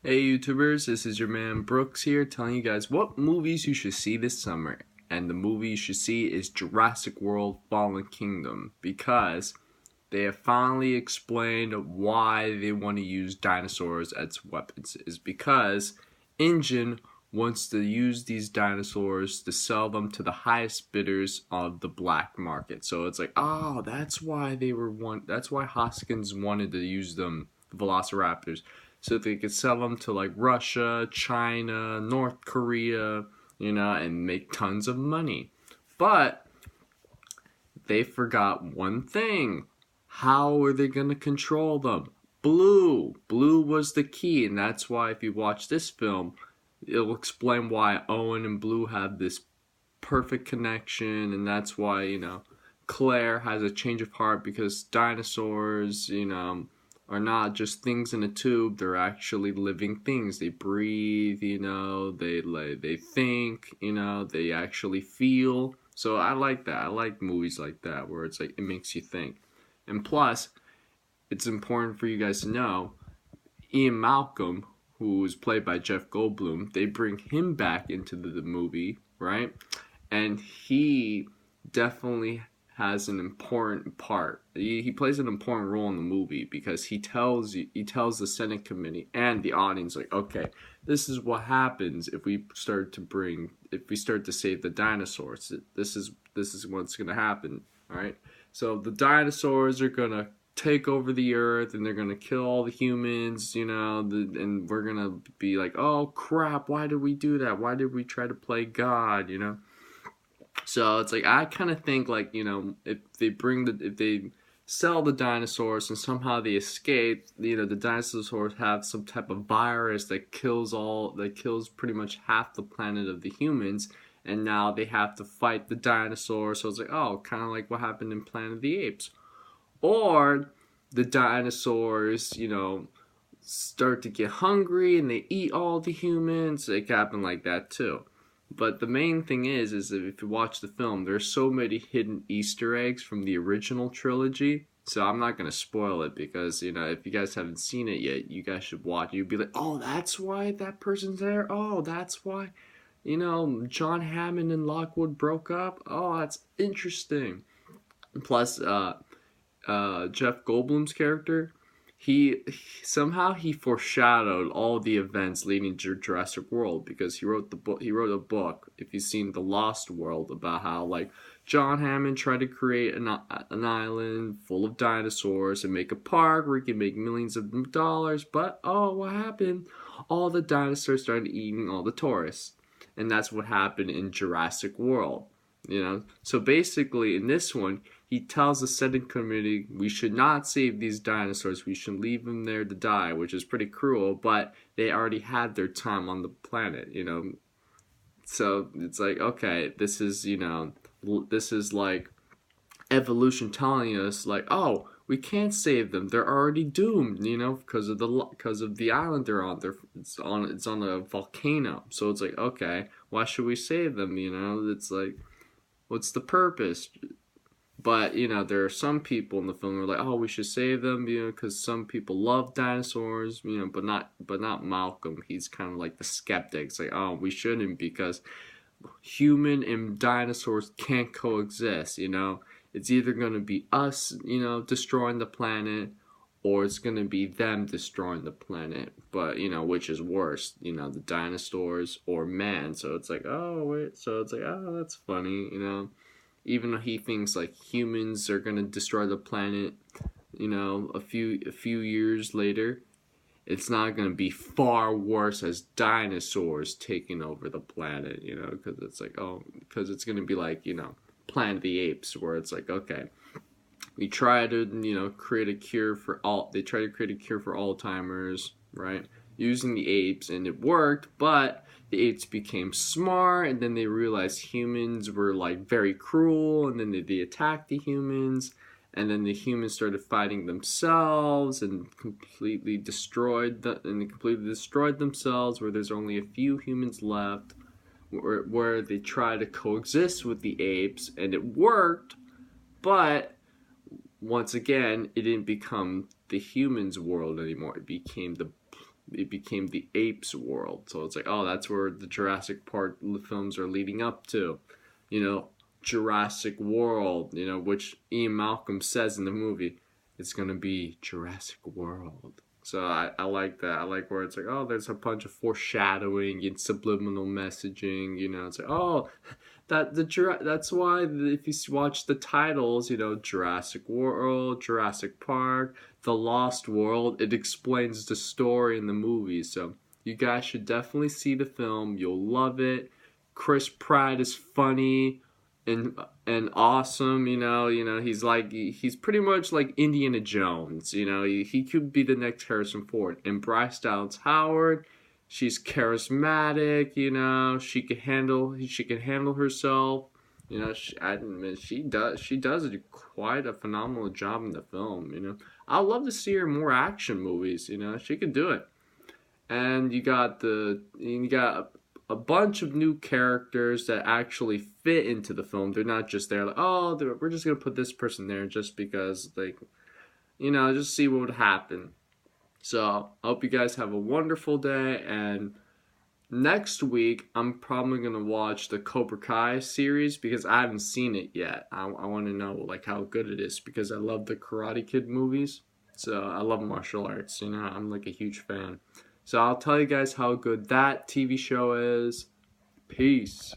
Hey YouTubers, this is your man Brooks here telling you guys what movies you should see this summer. And the movie you should see is Jurassic World Fallen Kingdom, because they have finally explained why they want to use dinosaurs as weapons. Is because InGen wants to use these dinosaurs to sell them to the highest bidders of the black market. So it's like, oh, that's why that's why Hoskins wanted to use them, the Velociraptors, so they could sell them to like Russia, China, North Korea, and make tons of money. But they forgot one thing. How are they going to control them? Blue was the key, and that's why if you watch this film, it'll explain why Owen and Blue have this perfect connection, and that's why, Claire has a change of heart, because dinosaurs, are not just things in a tube. They're actually living things. They breathe, they think, they actually feel. So I like that. I like movies like that where it's like it makes you think. And plus, it's important for you guys to know, Ian Malcolm, who was played by Jeff Goldblum, they bring him back into the movie, right? And he definitely has an important part. He plays an important role in the movie because he tells the Senate committee and the audience, like, okay, this is what happens if we start to save the dinosaurs. This is what's gonna happen. All right. So the dinosaurs are gonna take over the earth and they're gonna kill all the humans, and we're gonna be like, oh crap, why did we do that? Why did we try to play God? So it's like, I kind of think, like, if they sell the dinosaurs and somehow they escape, the dinosaurs have some type of virus that kills pretty much half the planet of the humans, and now they have to fight the dinosaurs. So it's like, oh, kind of like what happened in Planet of the Apes. Or the dinosaurs, start to get hungry and they eat all the humans. It can happen like that too. But the main thing is that if you watch the film, there's so many hidden Easter eggs from the original trilogy. So I'm not going to spoil it because, if you guys haven't seen it yet, you guys should watch it. You'd be like, oh, that's why that person's there? Oh, that's why, John Hammond and Lockwood broke up? Oh, that's interesting. Plus, Jeff Goldblum's character, he foreshadowed all the events leading to Jurassic World, because he wrote a book, if you've seen The Lost World, about how, like, John Hammond tried to create an island full of dinosaurs and make a park where he could make millions of dollars, but what happened? All the dinosaurs started eating all the tourists, and that's what happened in Jurassic World. So basically in this one, he tells the Senate committee we should not save these dinosaurs, we should leave them there to die, which is pretty cruel, but they already had their time on the planet, So it's like, okay, this is like evolution telling us, like, oh, we can't save them, they're already doomed, because of the island they're on. It's on a volcano. So it's like, okay, why should we save them? It's like, what's the purpose? But, there are some people in the film who are like, oh, we should save them, because some people love dinosaurs, but not Malcolm. He's kind of like the skeptic. It's like, oh, we shouldn't, because human and dinosaurs can't coexist, It's either going to be us, destroying the planet, or it's going to be them destroying the planet. But, which is worse, the dinosaurs or man. So it's like, oh, wait. So it's like, oh, that's funny, Even though he thinks like humans are gonna destroy the planet, a few years later, it's not gonna be far worse as dinosaurs taking over the planet, because it's like, because it's gonna be like, Planet of the Apes, where it's like, okay, we try to create a cure for Alzheimer's, right? Using the apes, and it worked, but the apes became smart, and then they realized humans were like very cruel, and then they attacked the humans, and then the humans started fighting themselves and completely destroyed themselves, where there's only a few humans left, where they try to coexist with the apes, and it worked, but once again, it didn't become the humans' world anymore. It became it became the apes world. So it's like, oh, that's where the Jurassic Park films are leading up to. You know, Jurassic World, you know, which Ian Malcolm says in the movie, it's going to be Jurassic World. So I like that. I like where it's like, oh, there's a bunch of foreshadowing and subliminal messaging. You know, it's like, oh, that's why if you watch the titles, you know, Jurassic World, Jurassic Park, The Lost World, it explains the story in the movie. So you guys should definitely see the film. You'll love it. Chris Pratt is funny and awesome. He's pretty much like Indiana Jones. He could be the next Harrison Ford. And Bryce Dallas Howard, she's charismatic. She can handle herself. She does quite a phenomenal job in the film. I'd love to see her in more action movies. She could do it. And you got a bunch of new characters that actually fit into the film. They're not just there like, oh, we're just gonna put this person there just because, like, just see what would happen. So I hope you guys have a wonderful day. And next week I'm probably gonna watch the Cobra Kai series because I haven't seen it yet. I want to know like how good it is because I love the Karate Kid movies. So I love martial arts. I'm like a huge fan. So I'll tell you guys how good that TV show is. Peace.